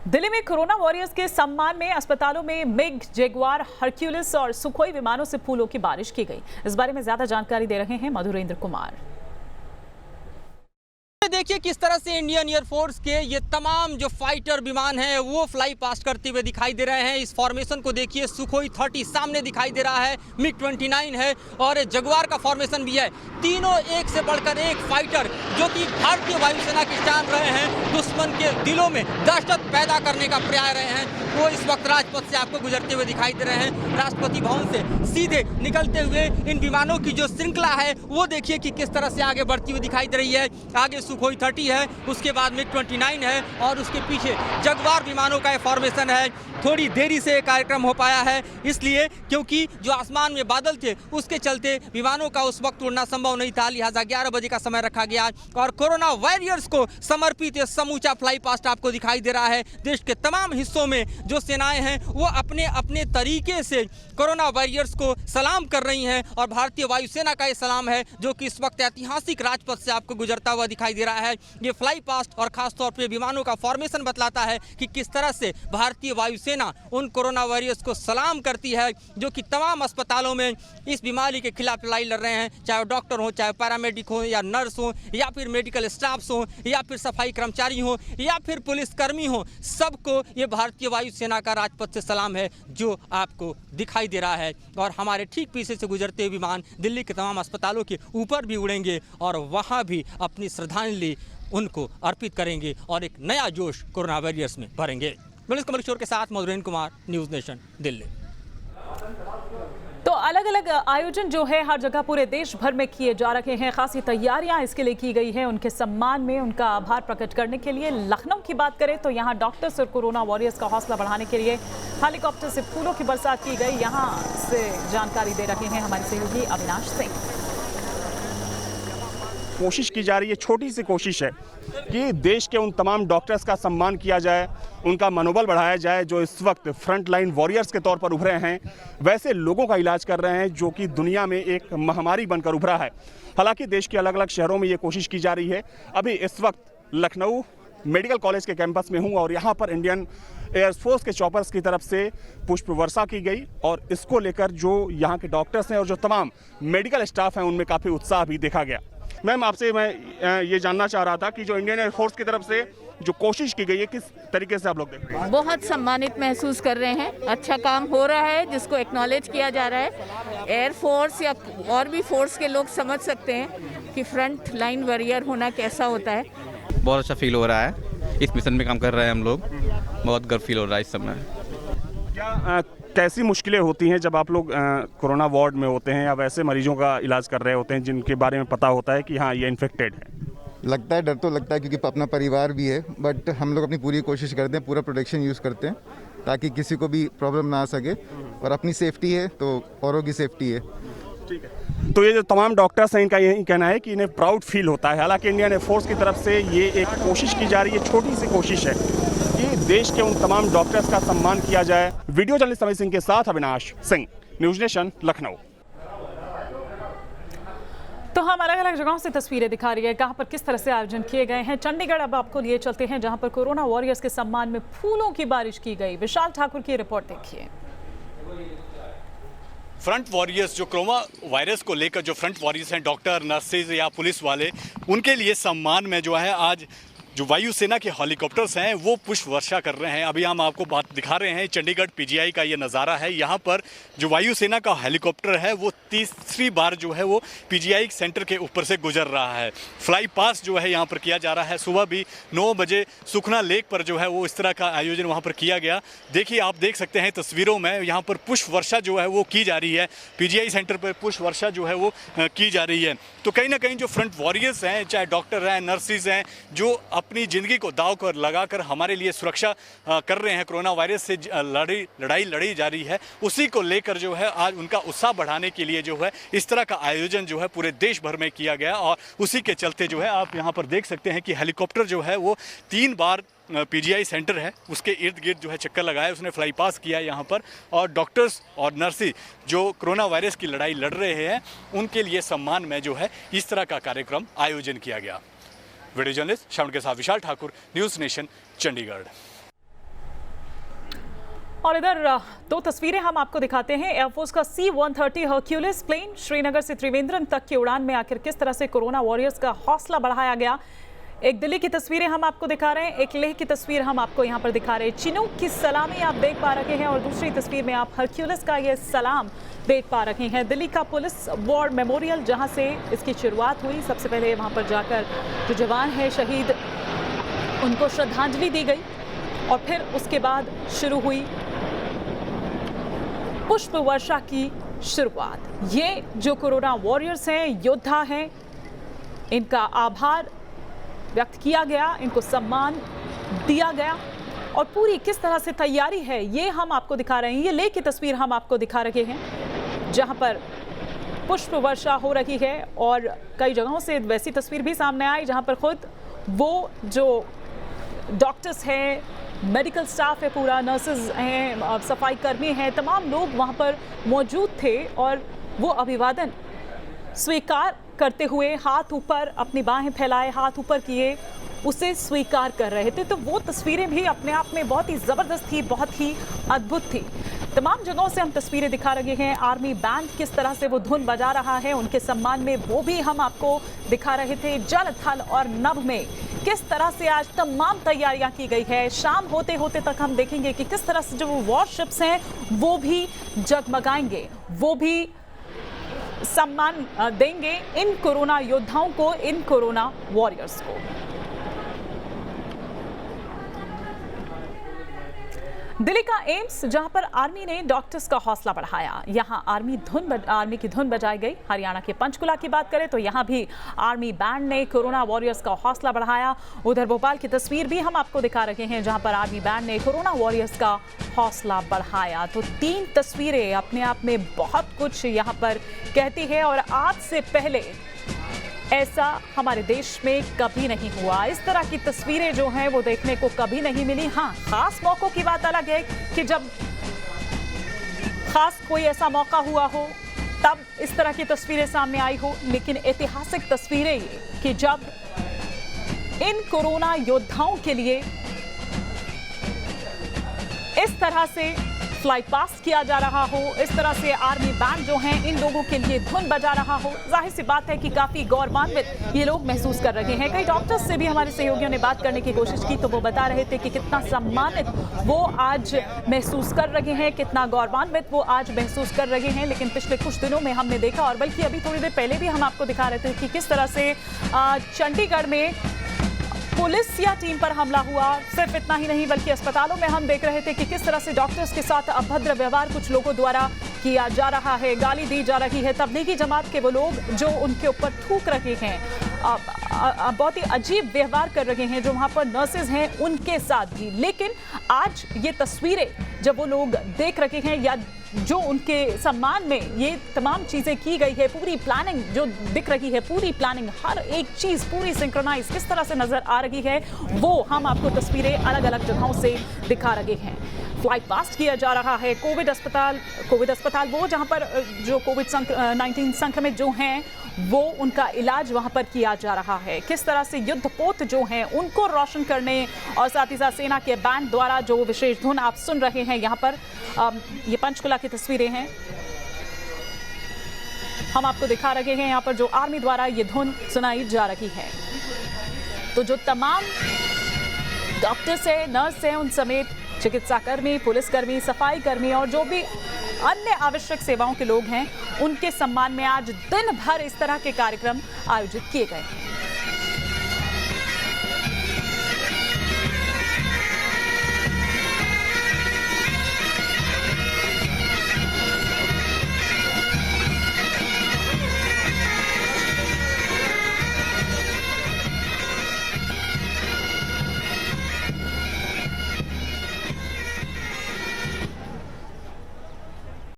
दिल्ली में corona warriors के सम्मान में अस्पतालों में मिग, जगुआर, हरक्यूलिस और सुखोई विमानों से फूलों की बारिश की गई। इस बारे में ज्यादा जानकारी दे रहे हैं मधुरेंद्र कुमार। देखिए किस तरह से इंडियन एयरफोर्स के ये तमाम जो फाइटर विमान हैं वो फ्लाई पास्ट करते हुए दिखाई दे रहे हैं। इस फॉर्मेशन को देखिए, सुखोई 30 सामने दिखाई दे रहा है, मिग 29 है और जगुआर का फॉर्मेशन भी है। तीनों एक से बढ़कर एक फाइटर जो कि भारतीय वायुसेना के स्टैंड रहे हैं, दुश्मन के दिलों में दहशत पैदा करने का प्रयास रहे हैं, वो इस वक्त राजपथ से आपको गुजरते हुए दिखाई दे रहे हैं। राष्ट्रपति भवन से सीधे निकलते हुए इन विमानों की जो श्रृंखला है वो देखिए कि किस तरह से आगे बढ़ती हुई दिखाई दे रही है। आगे सुखोई 30 है, उसके बाद मिग 29 है और उसके पीछे जगुआर विमानों का फॉर्मेशन है। थोड़ी देरी से कार्यक्रम हो पाया है, इसलिए क्योंकि जो आसमान में बादल थे उसके चलते विमानों का उस वक्त उड़ना संभव नहीं था, लिहाजा 11 बजे का समय रखा गया और कोरोना वॉरियर्स को समर्पित ये समूचा फ्लाई पास्ट आपको दिखाई दे रहा है। देश के तमाम हिस्सों में जो सेनाएं हैं वो अपने अपने तरीके से कोरोना वॉरियर्स को सलाम कर रही हैं और भारतीय वायुसेना का ये सलाम है जो कि इस वक्त ऐतिहासिक राजपथ से आपको गुजरता हुआ दिखाई दे रहा है। ये फ्लाई पास्ट और खासतौर पर विमानों का फॉर्मेशन बतलाता है कि किस तरह से भारतीय वायुसेना उन कोरोना वॉरियर्स को सलाम करती है जो कि तमाम अस्पतालों में इस बीमारी के खिलाफ लड़ाई लड़ रहे हैं, चाहे वो डॉक्टर हो, चाहे पैरामेडिक हो या नर्स हो या फिर मेडिकल स्टाफ्स हो या फिर सफाई कर्मचारी हो या फिर पुलिसकर्मी हो, सबको ये भारतीय वायुसेना का राजपथ से सलाम है जो आपको दिखाई दे रहा है। और हमारे ठीक पीछे से गुजरते हुए विमान दिल्ली के तमाम अस्पतालों के ऊपर भी उड़ेंगे और वहाँ भी अपनी श्रद्धांजलि उनको अर्पित करेंगे और एक नया जोश कोरोना वॉरियर्स में भरेंगे। कमल किशोर के साथ मधुरेंद्र कुमार, न्यूज़ नेशन, दिल्ली। तो अलग अलग आयोजन जो है हर जगह पूरे देश भर में किए जा रहे हैं। खासी तैयारियां इसके लिए की गई हैं। उनके सम्मान में उनका आभार प्रकट करने के लिए लखनऊ की बात करें तो यहाँ डॉक्टर्स और कोरोना वॉरियर्स का हौसला बढ़ाने के लिए हेलीकॉप्टर से फूलों की बरसात की गई। यहाँ से जानकारी दे रहे हैं हमारे सहयोगी अविनाश सिंह। कोशिश की जा रही है, छोटी सी कोशिश है कि देश के उन तमाम डॉक्टर्स का सम्मान किया जाए, उनका मनोबल बढ़ाया जाए जो इस वक्त फ्रंट लाइन वॉरियर्स के तौर पर उभरे हैं, वैसे लोगों का इलाज कर रहे हैं जो कि दुनिया में एक महामारी बनकर उभरा है। हालांकि देश के अलग अलग शहरों में ये कोशिश की जा रही है। अभी इस वक्त लखनऊ मेडिकल कॉलेज के कैंपस में हूँ और यहाँ पर इंडियन एयरफोर्स के चॉपर्स की तरफ से पुष्प वर्षा की गई और इसको लेकर जो यहाँ के डॉक्टर्स हैं और जो तमाम मेडिकल स्टाफ हैं उनमें काफ़ी उत्साह भी देखा गया। मैम, आपसे मैं ये जानना चाह रहा था कि जो इंडियन एयरफोर्स की तरफ से जो कोशिश की गई है किस तरीके से आप लोग देख रहे हैं? बहुत सम्मानित महसूस कर रहे हैं, अच्छा काम हो रहा है जिसको एक्नॉलेज किया जा रहा है। एयरफोर्स या और भी फोर्स के लोग समझ सकते हैं कि फ्रंट लाइन वॉरियर होना कैसा होता है। बहुत अच्छा फील हो रहा है, इस मिशन में काम कर रहे हैं हम लोग, बहुत गर्व फील हो रहा है इस समय। क्या कैसी मुश्किलें होती हैं जब आप लोग कोरोना वार्ड में होते हैं या वैसे मरीजों का इलाज कर रहे होते हैं जिनके बारे में पता होता है कि हाँ ये इन्फेक्टेड है? लगता है, डर तो लगता है क्योंकि अपना परिवार भी है, बट हम लोग अपनी पूरी कोशिश करते हैं, पूरा प्रोटेक्शन यूज़ करते हैं ताकि किसी को भी प्रॉब्लम ना आ सके और अपनी सेफ्टी है तो औरों की सेफ्टी है। ठीक है, तो ये जो तमाम डॉक्टर्स हैं इनका यही कहना है कि इन्हें प्राउड फील होता है। हालांकि इंडियन एयरफोर्स की तरफ से ये एक कोशिश की जा रही है, छोटी सी कोशिश है कि देश के उन तमाम डॉक्टर्स का सम्मान किया जाए। वीडियो जर्नलिस्ट अमित सिंह के साथ अविनाश सिंह, न्यूज़ नेशन, लखनऊ। तो हम अलग अलग जगहों से तस्वीरें दिखा रही है कहां पर किस तरह से आयोजन किए गए हैं। चंडीगढ़ अब आपको लिए चलते हैं जहां पर कोरोना वॉरियर्स के सम्मान में फूलों की बारिश की गई। विशाल ठाकुर की रिपोर्ट देखिए। फ्रंट वॉरियर्स जो कोरोना वायरस को लेकर जो फ्रंट वॉरियर्स हैं, डॉक्टर, नर्सेज या पुलिस वाले, उनके लिए सम्मान में जो है आज जो वायुसेना के हेलीकॉप्टर्स हैं वो पुष्प वर्षा कर रहे हैं। अभी हम आपको बात दिखा रहे हैं, चंडीगढ़ पीजीआई का ये नज़ारा है। यहाँ पर जो वायुसेना का हेलीकॉप्टर है वो तीसरी बार जो है वो पीजीआई सेंटर के ऊपर से गुजर रहा है। फ्लाई पास जो है यहाँ पर किया जा रहा है। सुबह भी 9 बजे सुखना लेक पर जो है वो इस तरह का आयोजन वहाँ पर किया गया। देखिए, आप देख सकते हैं तस्वीरों में, यहाँ पर पुष्प वर्षा जो है वो की जा रही है। पीजीआई सेंटर पर पुष्प वर्षा जो है वो की जा रही है। तो कहीं ना कहीं जो फ्रंट वॉरियर्स हैं, चाहे डॉक्टर हैं, नर्सिस हैं, जो अपनी ज़िंदगी को दांव पर लगाकर हमारे लिए सुरक्षा कर रहे हैं, कोरोना वायरस से लड़ाई लड़ी जा रही है, उसी को लेकर जो है आज उनका उत्साह बढ़ाने के लिए जो है इस तरह का आयोजन जो है पूरे देश भर में किया गया। और उसी के चलते जो है आप यहाँ पर देख सकते हैं कि हेलीकॉप्टर जो है वो 3 बार पीजीआई सेंटर है उसके इर्द गिर्द जो है चक्कर लगाया, उसने फ्लाई पास किया यहाँ पर। और डॉक्टर्स और नर्सेज जो कोरोना वायरस की लड़ाई लड़ रहे हैं उनके लिए सम्मान में जो है इस तरह का कार्यक्रम आयोजन किया गया। वीडियो जर्नलिस्ट श्रवण के साथ विशाल ठाकुर, न्यूज़ नेशन, चंडीगढ़। और इधर दो तस्वीरें हम आपको दिखाते हैं। एयरफोर्स का C-130 हर्क्यूलिस प्लेन श्रीनगर से त्रिवेंद्रम तक की उड़ान में आखिर किस तरह से कोरोना वॉरियर्स का हौसला बढ़ाया गया। एक दिल्ली की तस्वीरें हम आपको दिखा रहे हैं, एक लेह की तस्वीर हम आपको यहाँ पर दिखा रहे हैं। चिनूक की सलामी आप देख पा रहे हैं और दूसरी तस्वीर में आप हर्क्यूलिस का ये सलाम देख पा रहे हैं। दिल्ली का पुलिस वॉर मेमोरियल जहाँ से इसकी शुरुआत हुई, सबसे पहले वहाँ पर जाकर जो जवान है शहीद उनको श्रद्धांजलि दी गई और फिर उसके बाद शुरू हुई पुष्प वर्षा की शुरुआत। ये जो कोरोना वॉरियर्स हैं, योद्धा हैं, इनका आभार व्यक्त किया गया, इनको सम्मान दिया गया और पूरी किस तरह से तैयारी है ये हम आपको दिखा रहे हैं। ये लेह की तस्वीर हम आपको दिखा रहे हैं जहां पर पुष्प वर्षा हो रही है और कई जगहों से वैसी तस्वीर भी सामने आई जहां पर खुद वो जो डॉक्टर्स हैं, मेडिकल स्टाफ है, पूरा नर्सेज हैं, सफाई कर्मी हैं, तमाम लोग वहां पर मौजूद थे और वो अभिवादन स्वीकार करते हुए हाथ ऊपर, अपनी बाहें फैलाए, हाथ ऊपर किए, उसे स्वीकार कर रहे थे। तो वो तस्वीरें भी अपने आप में बहुत ही ज़बरदस्त थी, बहुत ही अद्भुत थी। तमाम जगहों से हम तस्वीरें दिखा रहे हैं। आर्मी बैंड किस तरह से वो धुन बजा रहा है उनके सम्मान में, वो भी हम आपको दिखा रहे थे। जल, थल और नभ में किस तरह से आज तमाम तैयारियां की गई है। शाम होते होते तक हम देखेंगे कि किस तरह से जो वॉरशिप्स हैं वो भी जगमगाएंगे, वो भी सम्मान देंगे इन कोरोना योद्धाओं को, इन कोरोना वॉरियर्स को। दिल्ली का एम्स जहां पर आर्मी ने डॉक्टर्स का हौसला बढ़ाया, यहां आर्मी की धुन बजाई गई। हरियाणा के पंचकुला की बात करें तो यहां भी आर्मी बैंड ने कोरोना वॉरियर्स का हौसला बढ़ाया। उधर भोपाल की तस्वीर भी हम आपको दिखा रहे हैं जहां पर आर्मी बैंड ने कोरोना वॉरियर्स का हौसला बढ़ाया। तो तीन तस्वीरें अपने आप में बहुत कुछ यहां पर कहती है और आज से पहले ऐसा हमारे देश में कभी नहीं हुआ। इस तरह की तस्वीरें जो हैं वो देखने को कभी नहीं मिली। हाँ, खास मौकों की बात अलग है कि जब खास कोई ऐसा मौका हुआ हो तब इस तरह की तस्वीरें सामने आई हो, लेकिन ऐतिहासिक तस्वीरें ये कि जब इन कोरोना योद्धाओं के लिए इस तरह से फ्लाई पास्ट किया जा रहा हो, इस तरह से आर्मी बैंड जो हैं इन लोगों के लिए धुन बजा रहा हो, जाहिर सी बात है कि काफी गौरवान्वित ये लोग महसूस कर रहे हैं। कई डॉक्टर्स से भी हमारे सहयोगियों ने बात करने की कोशिश की तो वो बता रहे थे कि कितना सम्मानित वो आज महसूस कर रहे हैं, कितना गौरवान्वित वो आज महसूस कर रहे हैं। लेकिन पिछले कुछ दिनों में हमने देखा, और बल्कि अभी थोड़ी देर पहले भी हम आपको दिखा रहे थे कि किस तरह से चंडीगढ़ में पुलिस या टीम पर हमला हुआ। सिर्फ इतना ही नहीं बल्कि अस्पतालों में हम देख रहे थे कि किस तरह से डॉक्टर्स के साथ अभद्र व्यवहार कुछ लोगों द्वारा किया जा रहा है, गाली दी जा रही है। तबलीगी जमात के वो लोग जो उनके ऊपर थूक रहे हैं, बहुत ही अजीब व्यवहार कर रहे हैं जो वहाँ पर नर्सेज हैं उनके साथ भी। लेकिन आज ये तस्वीरें जब वो लोग देख रहे हैं या जो उनके सम्मान में ये तमाम चीज़ें की गई है, पूरी प्लानिंग जो दिख रही है, पूरी प्लानिंग, हर एक चीज़ पूरी सिंक्रोनाइज किस तरह से नज़र आ रही है, वो हम आपको तस्वीरें अलग अलग जगहों से दिखा रहे हैं। फ्लाइट पास्ट किया जा रहा है। कोविड अस्पताल वो जहां पर जो कोविड-19 संक्रमित जो हैं वो उनका इलाज वहां पर किया जा रहा है। किस तरह से युद्धपोत जो हैं उनको रोशन करने और साथ ही साथ सेना के बैंड द्वारा जो विशेष धुन आप सुन रहे हैं यहाँ पर, ये पंचकुला की तस्वीरें हैं, हम आपको दिखा रहे हैं यहाँ पर जो आर्मी द्वारा ये धुन सुनाई जा रही है। तो जो तमाम डॉक्टर्स हैं, नर्स हैं, उन समेत चिकित्साकर्मी, पुलिसकर्मी, सफाई कर्मी और जो भी अन्य आवश्यक सेवाओं के लोग हैं, उनके सम्मान में आज दिन भर इस तरह के कार्यक्रम आयोजित किए गए हैं।